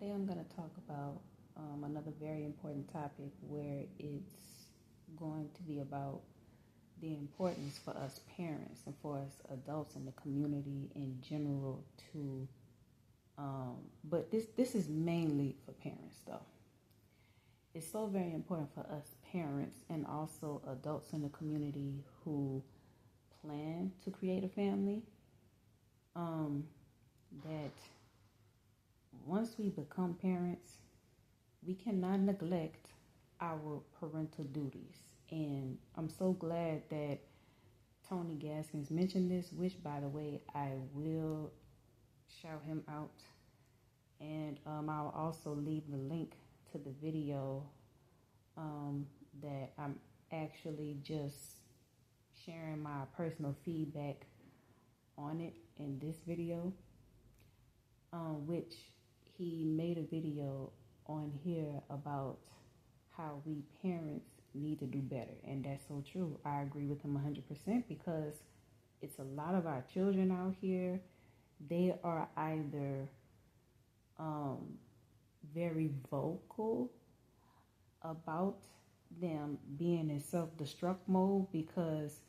Today I'm going to talk about another very important topic where it's going to be about the importance for us parents and for us adults in the community in general to, but this is mainly for parents though. It's so very important for us parents and also adults in the community who plan to create a family, that once we become parents, we cannot neglect our parental duties. And I'm so glad that Tony Gaskins mentioned this, which, by the way, I will shout him out. And I'll also leave the link to the video that I'm actually just sharing my personal feedback on it in this video, which he made a video on here about how we parents need to do better. And that's so true. I agree with him 100% because it's a lot of our children out here. They are either very vocal about them being in self-destruct mode because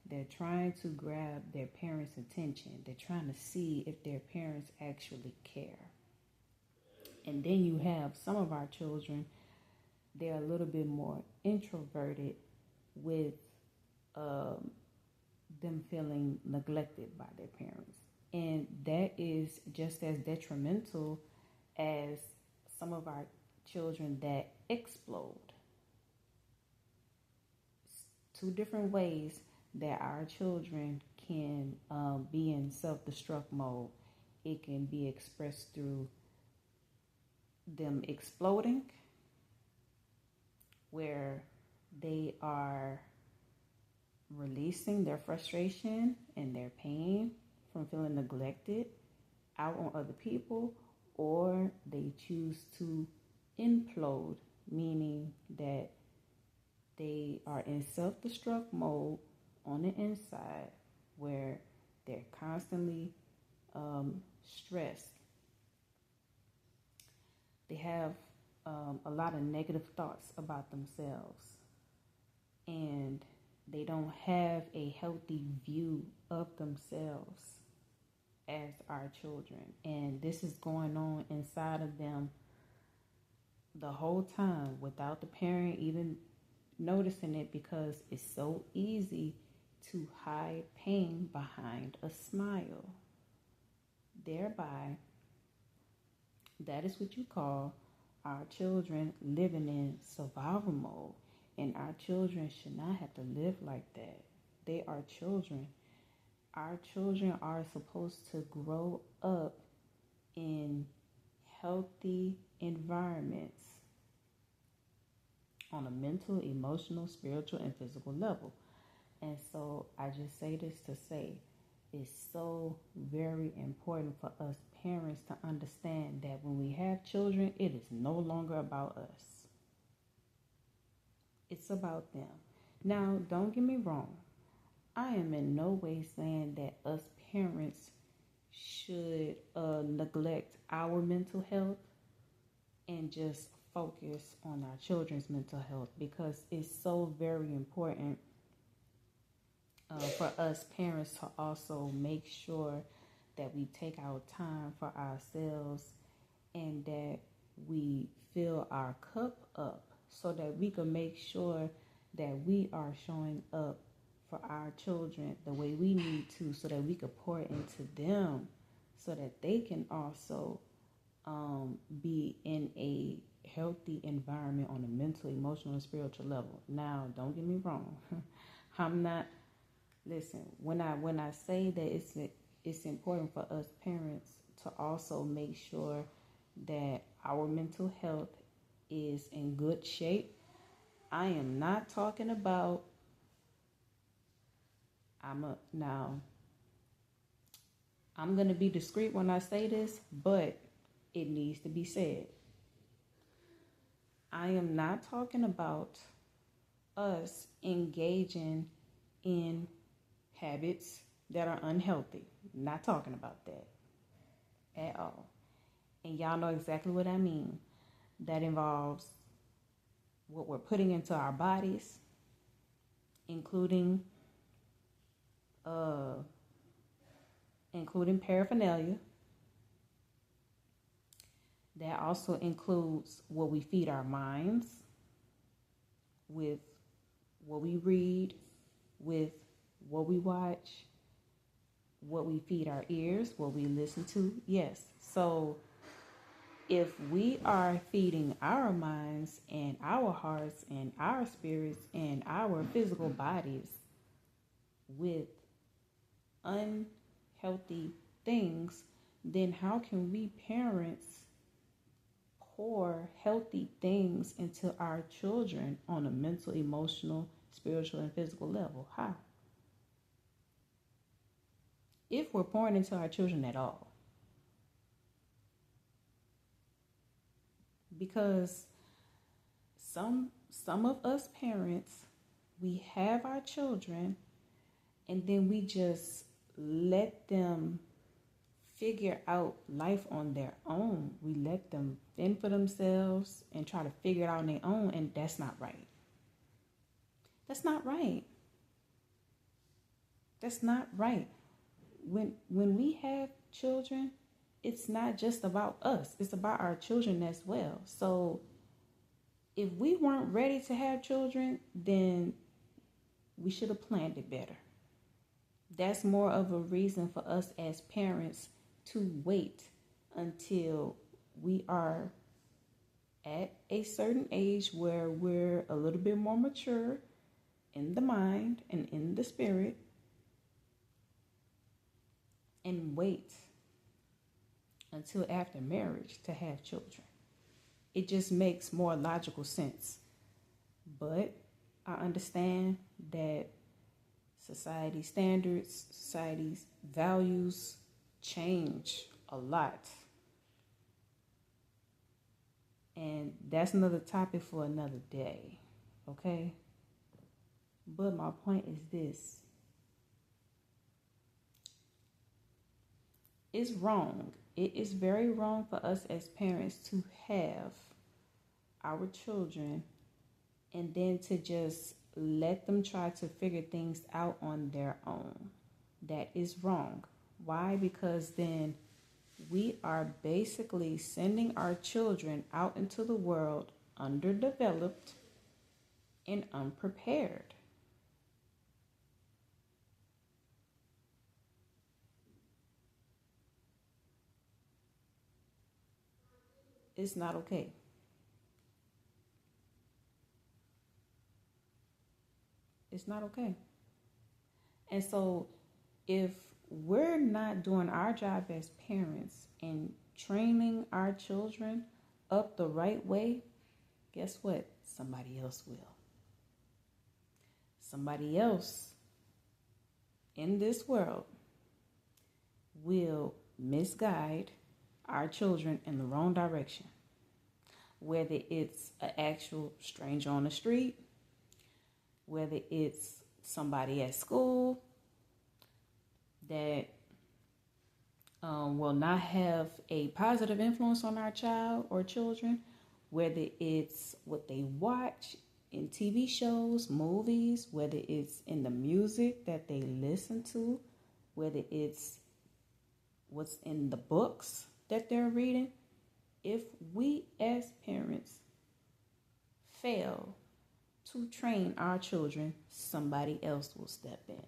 they're trying to grab their parents' attention. They're trying to see if their parents actually care. And then you have some of our children, they're a little bit more introverted with them feeling neglected by their parents. And that is just as detrimental as some of our children that explode. Two different ways that our children can be in self-destruct mode. It can be expressed through them exploding, where they are releasing their frustration and their pain from feeling neglected out on other people, or they choose to implode, meaning that they are in self-destruct mode on the inside where they're constantly stressed. They have a lot of negative thoughts about themselves, and they don't have a healthy view of themselves as our children. And this is going on inside of them the whole time without the parent even noticing it, because it's so easy to hide pain behind a smile. Thereby, that is what you call our children living in survival mode. And our children should not have to live like that. They are children. Our children are supposed to grow up in healthy environments on a mental, emotional, spiritual, and physical level. And so I just say this to say it's so very important for us parents to understand that when we have children, it is no longer about us. It's about them. Now, don't get me wrong. I am in no way saying that us parents should neglect our mental health and just focus on our children's mental health, because it's so very important for us parents to also make sure that we take our time for ourselves and that we fill our cup up so that we can make sure that we are showing up for our children the way we need to, so that we could pour into them so that they can also be in a healthy environment on a mental, emotional, and spiritual level. Now, don't get me wrong. I'm not, listen, when I say that it's important for us parents to also make sure that our mental health is in good shape, I am not talking about, I'm going to be discreet when I say this, but it needs to be said. I am not talking about us engaging in habits that are unhealthy. Not talking about that at all. And y'all know exactly what I mean. That involves what we're putting into our bodies, including uh, including paraphernalia. That also includes what we feed our minds with, what we read, with what we watch, what we feed our ears, what we listen to. Yes. So if we are feeding our minds and our hearts and our spirits and our physical bodies with unhealthy things, then how can we parents pour healthy things into our children on a mental, emotional, spiritual, and physical level? How? If we're pouring into our children at all. Because some of us parents, we have our children and then we just let them figure out life on their own. We let them fend for themselves and try to figure it out on their own, and that's not right. That's not right. That's not right. When we have children, it's not just about us. It's about our children as well. So if we weren't ready to have children, then we should have planned it better. That's more of a reason for us as parents to wait until we are at a certain age where we're a little bit more mature in the mind and in the spirit, and wait until after marriage to have children. It just makes more logical sense. But I understand that society standards, society's values change a lot. And that's another topic for another day, okay? But my point is this. It's wrong. It is very wrong for us as parents to have our children and then to just let them try to figure things out on their own. That is wrong. Why? Because then we are basically sending our children out into the world underdeveloped and unprepared. It's not okay. It's not okay. And so if we're not doing our job as parents and training our children up the right way, guess what? Somebody else will. Somebody else in this world will misguide our children in the wrong direction. Whether it's an actual stranger on the street, whether it's somebody at school that will not have a positive influence on our child or children, whether it's what they watch in TV shows, movies, whether it's in the music that they listen to, whether it's what's in the books that they're reading. If we as parents fail to train our children, somebody else will step in.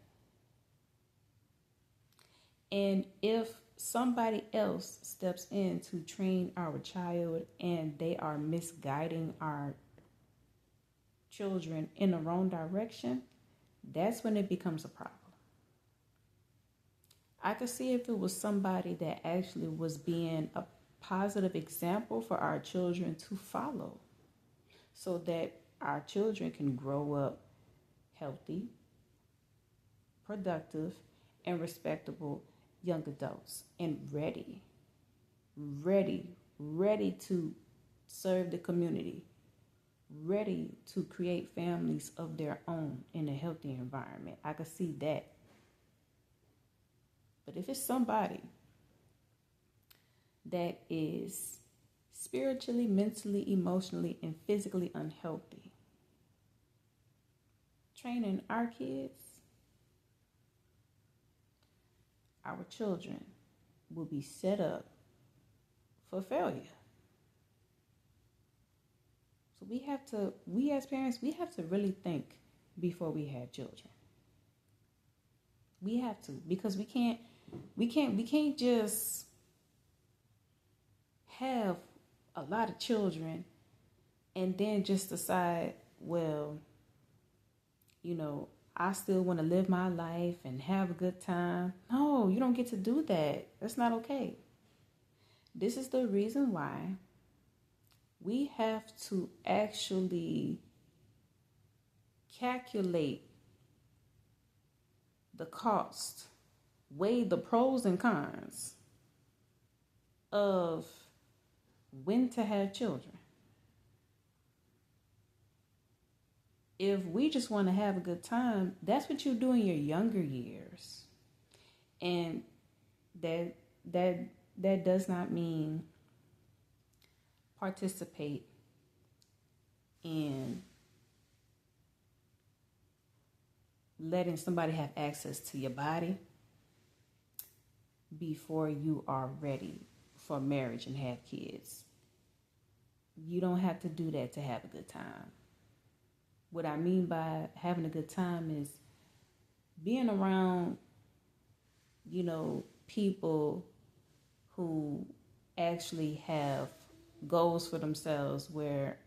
And if somebody else steps in to train our child and they are misguiding our children in the wrong direction, that's when it becomes a problem. I could see if it was somebody that actually was being a positive example for our children to follow so that our children can grow up healthy, productive, and respectable young adults and ready to serve the community, ready to create families of their own in a healthy environment. I could see that. But if it's somebody that is spiritually, mentally, emotionally, and physically unhealthy. Training our kids, our children, will be set up for failure. So we as parents, we have to really think before we have children. We have to, because we can't just have a lot of children and then just decide, well, I still want to live my life and have a good time. No, you don't get to do that. That's not okay. This is the reason why we have to actually calculate the cost, weigh the pros and cons of when to have children. If we just want to have a good time, that's what you do in your younger years. And that does not mean participate in letting somebody have access to your body before you are ready for marriage and have kids. You don't have to do that to have a good time. What I mean by having a good time is being around, people who actually have goals for themselves, where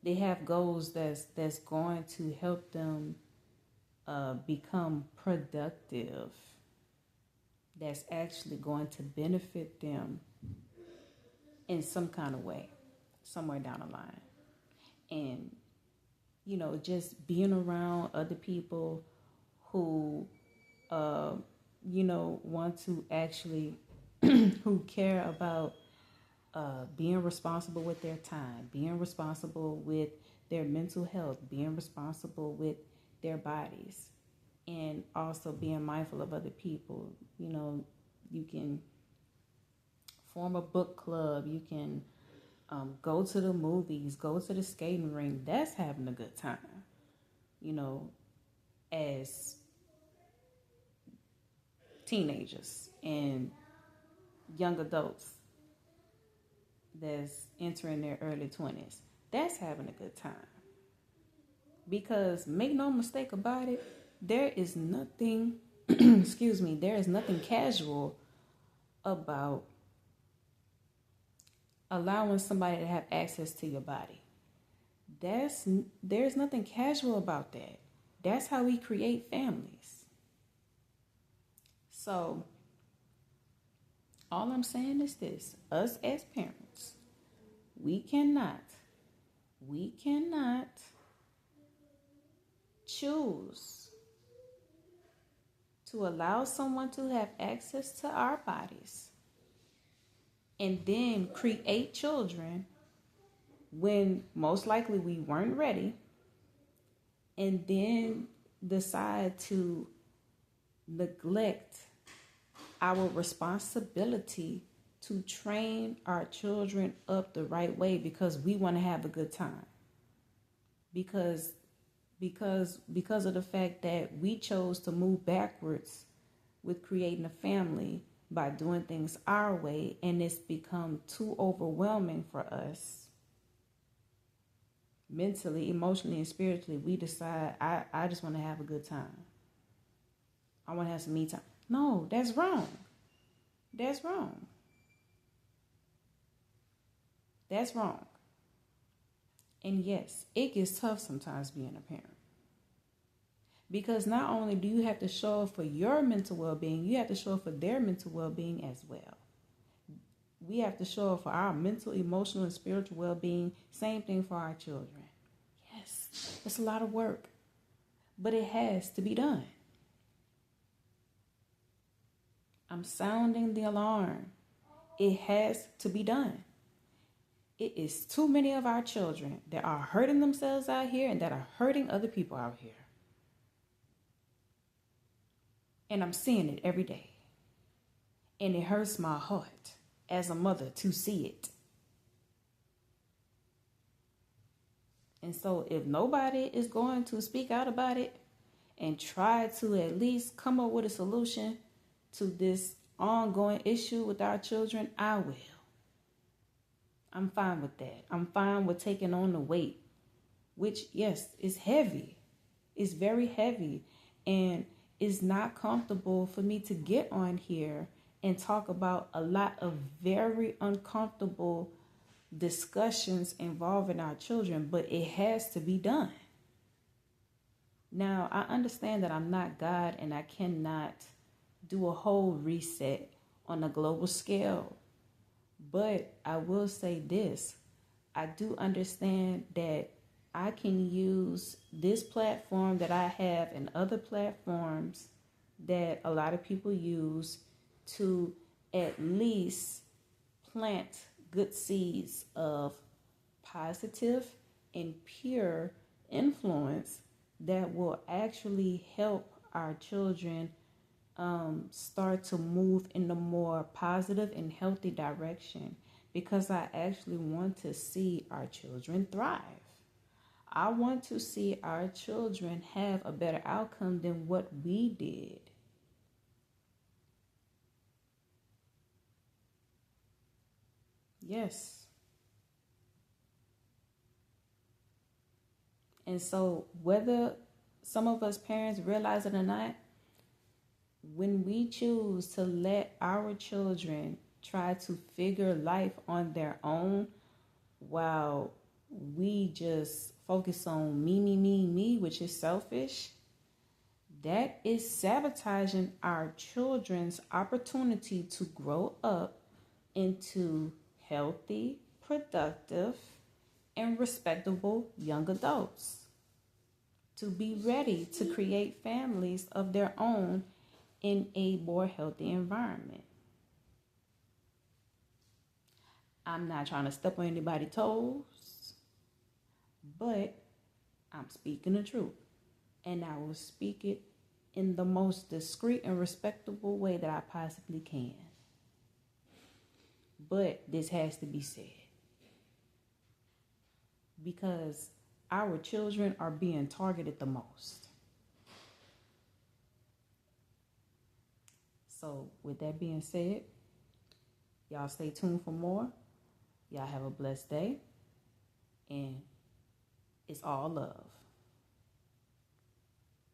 they have goals that's going to help them become productive, that's actually going to benefit them in some kind of way, somewhere down the line. And, just being around other people who, want to actually, who care about being responsible with their time, being responsible with their mental health, being responsible with their bodies, and also being mindful of other people. You can form a book club. You can go to the movies, go to the skating rink. That's having a good time. As teenagers and young adults that's entering their early 20s, that's having a good time. Because make no mistake about it, there is nothing, there is nothing casual about allowing somebody to have access to your body. There's nothing casual about that. That's how we create families. So, all I'm saying is this: us as parents, we cannot choose to allow someone to have access to our bodies and then create children when most likely we weren't ready, and then decide to neglect our responsibility to train our children up the right way because we want to have a good time. Because of the fact that we chose to move backwards with creating a family by doing things our way, and it's become too overwhelming for us mentally, emotionally, and spiritually. We decide, I just want to have a good time. I want to have some me time. No, that's wrong. That's wrong. That's wrong. And yes, it gets tough sometimes being a parent. Because not only do you have to show up for your mental well-being, you have to show up for their mental well-being as well. We have to show up for our mental, emotional, and spiritual well-being. Same thing for our children. Yes, it's a lot of work, but it has to be done. I'm sounding the alarm. It has to be done. It is too many of our children that are hurting themselves out here and that are hurting other people out here. And I'm seeing it every day. And it hurts my heart as a mother to see it. And so if nobody is going to speak out about it and try to at least come up with a solution to this ongoing issue with our children, I will. I'm fine with that. I'm fine with taking on the weight, which, yes, is heavy. It's very heavy. And it's not comfortable for me to get on here and talk about a lot of very uncomfortable discussions involving our children, but it has to be done. Now, I understand that I'm not God and I cannot do a whole reset on a global scale. But I will say this. I do understand that I can use this platform that I have and other platforms that a lot of people use to at least plant good seeds of positive and pure influence that will actually help our children start to move in a more positive and healthy direction, because I actually want to see our children thrive. I want to see our children have a better outcome than what we did. Yes. And so whether some of us parents realize it or not, when we choose to let our children try to figure life on their own while we just focus on me, which is selfish, that is sabotaging our children's opportunity to grow up into healthy, productive, and respectable young adults, to be ready to create families of their own in a more healthy environment. I'm not trying to step on anybody's toes, but I'm speaking the truth. And I will speak it in the most discreet and respectable way that I possibly can. But this has to be said, because our children are being targeted the most. So with that being said, y'all stay tuned for more. Y'all have a blessed day. And it's all love.